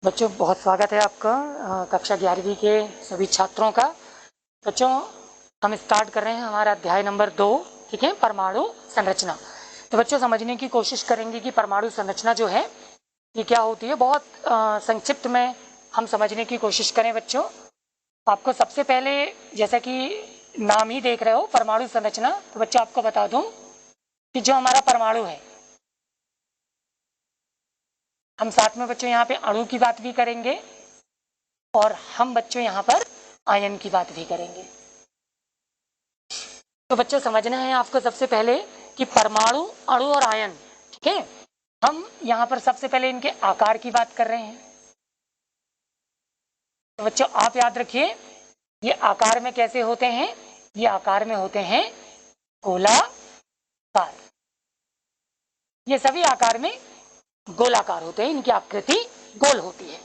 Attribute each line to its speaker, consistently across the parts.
Speaker 1: बच्चों बहुत स्वागत है आपका कक्षा 11वीं के सभी छात्रों का। बच्चों हम स्टार्ट कर रहे हैं हमारा अध्याय नंबर 2, ठीक है, परमाणु संरचना। तो बच्चों समझने की कोशिश करेंगे कि परमाणु संरचना जो है ये क्या होती है। बहुत संक्षिप्त में हम समझने की कोशिश करें। बच्चों आपको सबसे पहले जैसा कि नाम ही देख रहे हो परमाणु संरचना, तो बच्चों आपको बता दूं कि जो हमारा परमाणु है, हम साथ में बच्चों यहाँ पे अणु की बात भी करेंगे और हम बच्चों यहाँ पर आयन की बात भी करेंगे। तो बच्चों समझना है आपको सबसे पहले कि परमाणु, अणु और आयन, ठीक है, हम यहाँ पर सबसे पहले इनके आकार की बात कर रहे हैं। तो बच्चों आप याद रखिए ये आकार में कैसे होते हैं, ये आकार में होते हैं गोलाकार। ये सभी आकार में गोलाकार होते हैं, इनकी आकृति गोल होती है।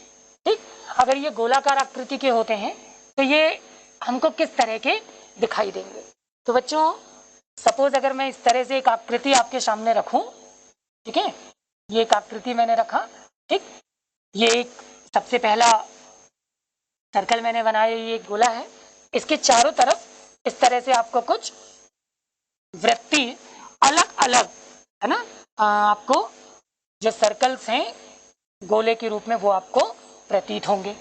Speaker 1: ठीक, अगर ये गोलाकार आकृति के होते हैं तो ये हमको किस तरह के दिखाई देंगे। तो बच्चों सपोज अगर मैं इस तरह से एक आकृति आपके सामने रखूं, ठीक है, ये एक आकृति मैंने रखा, ठीक, ये एक सबसे पहला सर्कल मैंने बनाया, ये एक गोला है, इसके चारों तरफ इस तरह से आपको कुछ वृत्ति अलग अलग, है ना, आपको जो सर्कल्स हैं गोले के रूप में वो आपको प्रतीत होंगे।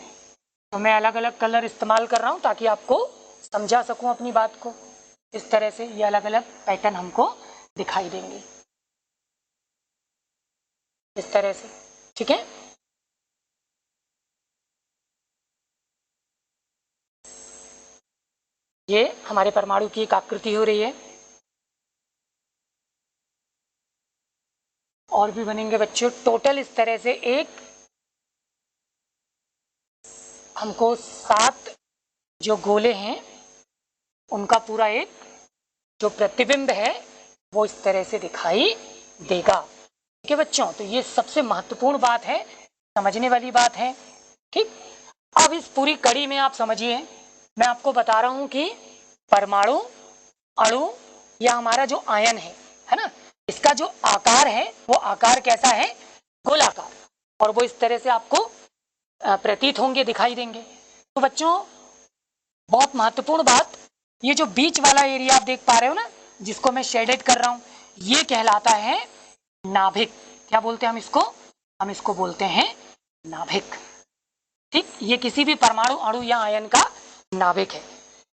Speaker 1: तो मैं अलग अलग कलर इस्तेमाल कर रहा हूं ताकि आपको समझा सकूं अपनी बात को। इस तरह से ये अलग अलग पैटर्न हमको दिखाई देंगे, इस तरह से, ठीक है। ये हमारे परमाणु की एक आकृति हो रही है, और भी बनेंगे बच्चों। टोटल इस तरह से एक हमको 7 जो गोले हैं उनका पूरा एक जो प्रतिबिंब है वो इस तरह से दिखाई देगा, ठीक है बच्चों। तो ये सबसे महत्वपूर्ण बात है, समझने वाली बात है, ठीक। अब इस पूरी कड़ी में आप समझिए, मैं आपको बता रहा हूं कि परमाणु, अणु या हमारा जो आयन है ना, इसका जो आकार है वो आकार कैसा है, गोलाकार, और वो इस तरह से आपको प्रतीत होंगे, दिखाई देंगे। तो बच्चों बहुत महत्वपूर्ण बात, ये जो बीच वाला एरिया आप देख पा रहे हो ना, जिसको मैं शेडेड कर रहा हूं, ये कहलाता है नाभिक। क्या बोलते हैं हम इसको, हम इसको बोलते हैं नाभिक, ठीक। ये किसी भी परमाणु, अणु या आयन का नाभिक है।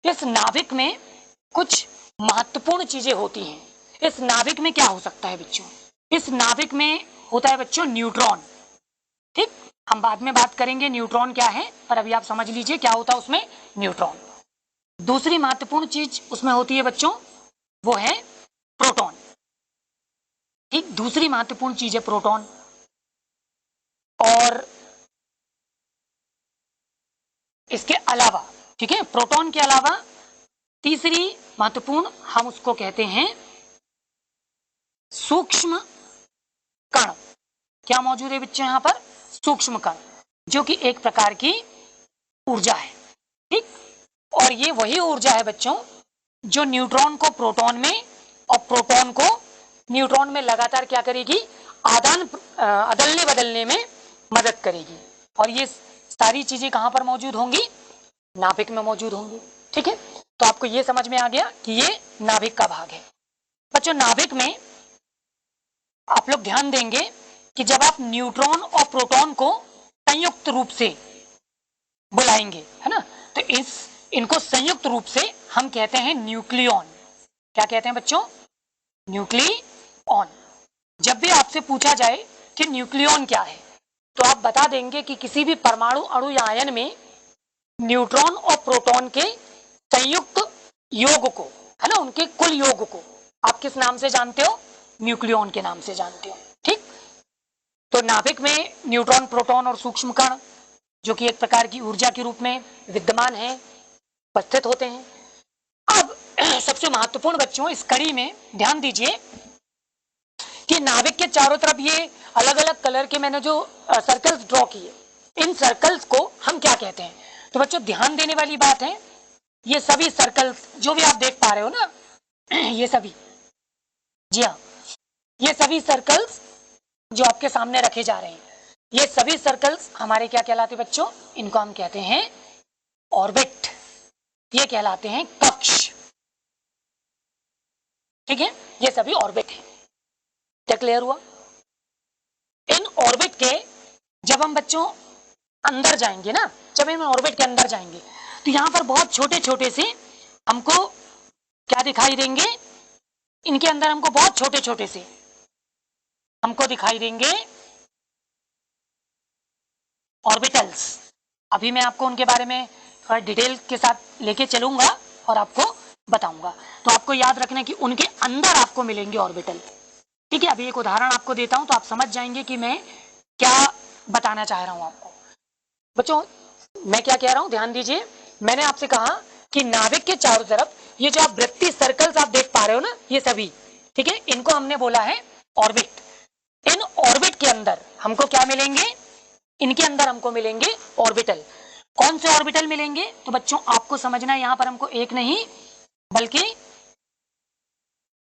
Speaker 1: इस नाभिक में कुछ महत्वपूर्ण चीजें होती हैं। इस नाभिक में क्या हो सकता है बच्चों, इस नाभिक में होता है बच्चों न्यूट्रॉन, ठीक। हम बाद में बात करेंगे न्यूट्रॉन क्या है, पर अभी आप समझ लीजिए क्या होता है उसमें न्यूट्रॉन। दूसरी महत्वपूर्ण चीज उसमें होती है बच्चों वो है प्रोटॉन, ठीक, दूसरी महत्वपूर्ण चीज है प्रोटॉन। और इसके अलावा, ठीक है, प्रोटॉन के अलावा तीसरी महत्वपूर्ण हम उसको कहते हैं सूक्ष्म कण। क्या मौजूद है बच्चों यहाँ पर, सूक्ष्म कण, जो कि एक प्रकार की ऊर्जा है, ठीक। और ये वही ऊर्जा है बच्चों जो न्यूट्रॉन को प्रोटॉन में और प्रोटॉन को न्यूट्रॉन में लगातार क्या करेगी, अदलने बदलने में मदद करेगी। और ये सारी चीजें कहां पर मौजूद होंगी, नाभिक में मौजूद होंगी, ठीक है। तो आपको ये समझ में आ गया कि ये नाभिक का भाग है। बच्चों नाभिक में आप लोग ध्यान देंगे कि जब आप न्यूट्रॉन और प्रोटॉन को संयुक्त रूप से बुलाएंगे, है ना, तो इनको संयुक्त रूप से हम कहते हैं न्यूक्लियॉन। क्या कहते हैं बच्चों, न्यूक्लियॉन। जब भी आपसे पूछा जाए कि न्यूक्लियॉन क्या है, तो आप बता देंगे कि किसी भी परमाणु, अणु या आयन में न्यूट्रॉन और प्रोटॉन के संयुक्त योग को, है ना, उनके कुल योग को आप किस नाम से जानते हो, न्यूक्लियॉन के नाम से जानते हो, ठीक। तो नाभिक में न्यूट्रॉन, प्रोटॉन और सूक्ष्म कण जो कि एक प्रकार की ऊर्जा के रूप में विद्यमान है, उपस्थित होते हैं। अब सबसे महत्वपूर्ण बच्चों इस कड़ी में ध्यान दीजिए कि नाभिक के चारों तरफ ये अलग अलग कलर के मैंने जो सर्कल्स ड्रॉ किए, इन सर्कल्स को हम क्या कहते हैं। तो बच्चों ध्यान देने वाली बात है, ये सभी सर्कल्स जो भी आप देख पा रहे हो ना, ये सभी, जी हाँ, ये सभी सर्कल्स जो आपके सामने रखे जा रहे हैं, ये सभी सर्कल्स हमारे क्या कहलाते हैं बच्चों, इनको हम कहते हैं ऑर्बिट, ये कहलाते हैं कक्ष, ठीक है, ये सभी ऑर्बिट है। क्या क्लियर हुआ? इन ऑर्बिट के जब हम बच्चों अंदर जाएंगे ना, जब हम ऑर्बिट के अंदर जाएंगे तो यहां पर बहुत छोटे छोटे से हमको क्या दिखाई देंगे, इनके अंदर हमको बहुत छोटे छोटे से हमको दिखाई देंगे ऑर्बिटल्स। अभी मैं आपको उनके बारे में थोड़ा डिटेल के साथ लेके चलूंगा और आपको बताऊंगा। तो आपको याद रखना कि उनके अंदर आपको मिलेंगे ऑर्बिटल, ठीक है। अभी एक उदाहरण आपको देता हूं तो आप समझ जाएंगे कि मैं क्या बताना चाह रहा हूं आपको। बच्चों मैं क्या कह रहा हूं, ध्यान दीजिए। मैंने आपसे कहा कि नाभिक के चारों तरफ ये जो आप वृत्तीय सर्कल्स आप देख पा रहे हो ना, ये सभी, ठीक है, इनको हमने बोला है ऑर्बिट। इन ऑर्बिट के अंदर हमको क्या मिलेंगे, इनके अंदर हमको मिलेंगे ऑर्बिटल। कौन से ऑर्बिटल मिलेंगे? तो बच्चों आपको समझना है, यहां पर हमको एक नहीं बल्कि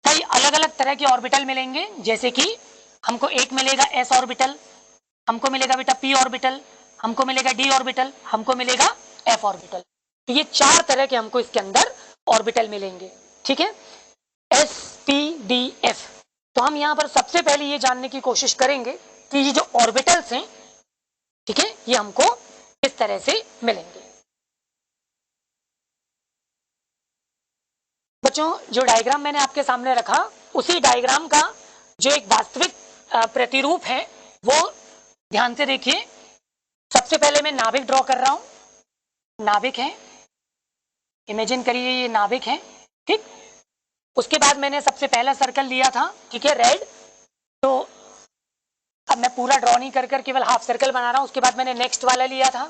Speaker 1: कई अलग अलग तरह के ऑर्बिटल मिलेंगे। जैसे कि हमको एक मिलेगा एस ऑर्बिटल, हमको मिलेगा बेटा पी ऑर्बिटल, हमको मिलेगा डी ऑर्बिटल, हमको मिलेगा एफ ऑर्बिटल। तो ये चार तरह के हमको इसके अंदर ऑर्बिटल मिलेंगे, ठीक है, एस पी डी एफ। तो हम यहां पर सबसे पहले ये जानने की कोशिश करेंगे कि ये जो ऑर्बिटल्स हैं, ठीक है, ये हमको किस तरह से मिलेंगे। बच्चों जो डायग्राम मैंने आपके सामने रखा, उसी डायग्राम का जो एक वास्तविक प्रतिरूप है वो ध्यान से देखिए। सबसे पहले मैं नाभिक ड्रॉ कर रहा हूं, नाभिक है, इमेजिन करिए ये नाभिक है, ठीक। उसके बाद मैंने सबसे पहला सर्कल लिया था, ठीक है, रेड। तो अब मैं पूरा ड्रॉ नहीं कर कर केवल हाफ सर्कल बना रहा हूं। उसके बाद मैंने नेक्स्ट वाला लिया था,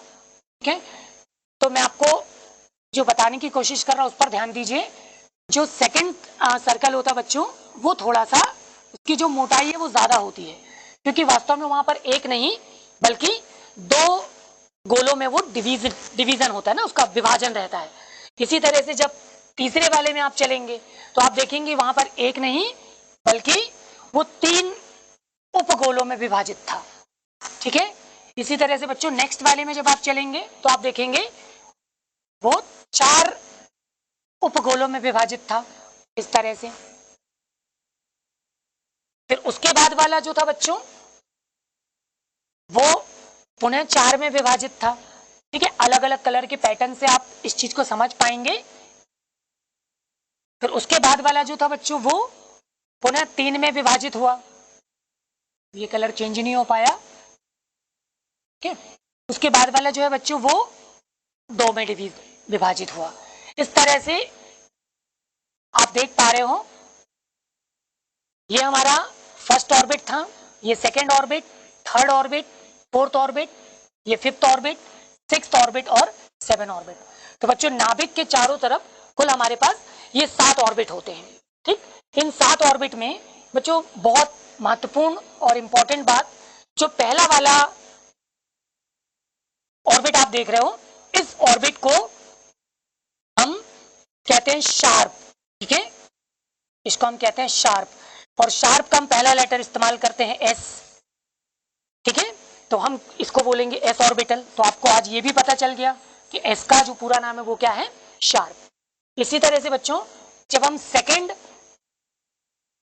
Speaker 1: ठीक है। तो मैं आपको जो बताने की कोशिश कर रहा हूं उस पर ध्यान दीजिए। जो सेकंड सर्कल होता है बच्चों, वो थोड़ा सा उसकी जो मोटाई है वो ज्यादा होती है, क्योंकि वास्तव में वहां पर एक नहीं बल्कि दो गोलों में वो डिवीजन होता है ना, उसका विभाजन रहता है। इसी तरह से जब तीसरे वाले में आप चलेंगे तो आप देखेंगे वहां पर एक नहीं बल्कि वो 3 उपगोलों में विभाजित था, ठीक है। इसी तरह से बच्चों नेक्स्ट वाले में जब आप चलेंगे तो आप देखेंगे वो 4 उपगोलों में विभाजित था, इस तरह से। फिर उसके बाद वाला जो था बच्चों वो पुनः 4 में विभाजित था, ठीक है। अलग अलग कलर के पैटर्न से आप इस चीज को समझ पाएंगे। फिर उसके बाद वाला जो था बच्चों वो पुनः 3 में विभाजित हुआ, ये कलर चेंज नहीं हो पाया, ठीक है। उसके बाद वाला जो है बच्चों वो 2 में विभाजित हुआ। इस तरह से आप देख पा रहे हो, ये हमारा फर्स्ट ऑर्बिट था, ये second orbit, third orbit, fourth orbit, ये फिफ्थ ऑर्बिट, सिक्स्थ ऑर्बिट और 7 ऑर्बिट। तो बच्चों नाभिक के चारों तरफ कुल हमारे पास ये 7 ऑर्बिट होते हैं, ठीक। इन 7 ऑर्बिट में बच्चों बहुत महत्वपूर्ण और इंपॉर्टेंट बात, जो पहला वाला ऑर्बिट आप देख रहे हो, इस ऑर्बिट को हम कहते हैं शार्प, ठीक है, इसको हम कहते हैं शार्प। और शार्प का हम पहला लेटर इस्तेमाल करते हैं एस, ठीक है। तो हम इसको बोलेंगे एस ऑर्बिटल। तो आपको आज ये भी पता चल गया कि एस का जो पूरा नाम है वो क्या है, शार्प। इसी तरह से बच्चों जब हम सेकेंड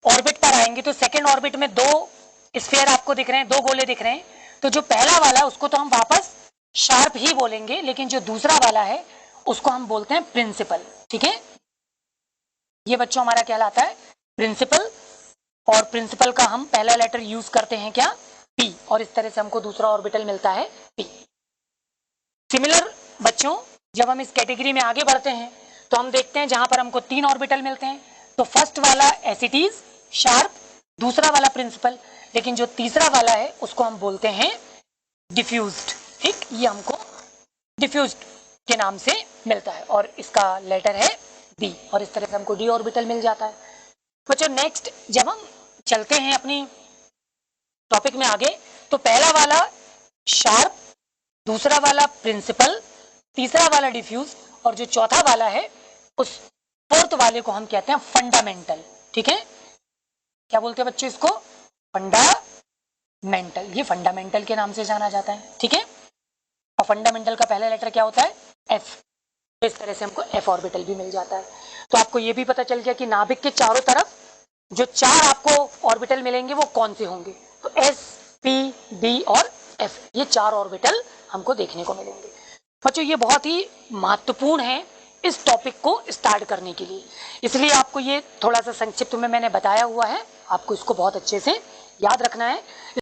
Speaker 1: ऑर्बिट पर आएंगे तो सेकेंड ऑर्बिट में 2 स्फीयर आपको दिख रहे हैं, 2 गोले दिख रहे हैं। तो जो पहला वाला उसको तो हम वापस शार्प ही बोलेंगे, लेकिन जो दूसरा वाला है उसको हम बोलते हैं प्रिंसिपल, ठीक है। ये बच्चों हमारा कहलाता है प्रिंसिपल, और प्रिंसिपल का हम पहला लेटर यूज करते हैं क्या, पी, और इस तरह से हमको दूसरा ऑर्बिटल मिलता है पी। सिमिलर बच्चों जब हम इस कैटेगरी में आगे बढ़ते हैं तो हम देखते हैं जहां पर हमको 3 ऑर्बिटल मिलते हैं। तो फर्स्ट वाला एसिटीज शार्प, दूसरा वाला प्रिंसिपल, लेकिन जो तीसरा वाला है उसको हम बोलते हैं डिफ्यूज्ड, ठीक। ये हमको डिफ्यूज्ड के नाम से मिलता है और इसका लेटर है डी, और इस तरह से हमको डी ऑर्बिटल मिल जाता है। बच्चों नेक्स्ट जब हम चलते हैं अपनी टॉपिक में आगे, तो पहला वाला शार्प, दूसरा वाला प्रिंसिपल, तीसरा वाला डिफ्यूज, और जो चौथा वाला है उस फोर्थ वाले को हम कहते हैं फंडामेंटल, ठीक है। क्या बोलते हैं बच्चों इसको, फंडामेंटल, मेंटल, ये फंडामेंटल के नाम से जाना जाता है, ठीक है। और फंडामेंटल का पहला लेटर क्या होता है, एफ। इस तरह से हमको एफ ऑर्बिटल भी मिल जाता है। तो आपको ये भी पता चल गया कि नाभिक के चारों तरफ जो 4 आपको ऑर्बिटल मिलेंगे वो कौन से होंगे, तो एस, पी, डी और एफ, ये 4 ऑर्बिटल हमको देखने को मिलेंगे। बच्चों ये बहुत ही महत्वपूर्ण है इस टॉपिक को स्टार्ट करने के लिए, इसलिए आपको ये थोड़ा सा संक्षिप्त में मैंने बताया हुआ है, आपको इसको बहुत अच्छे से याद रखना है।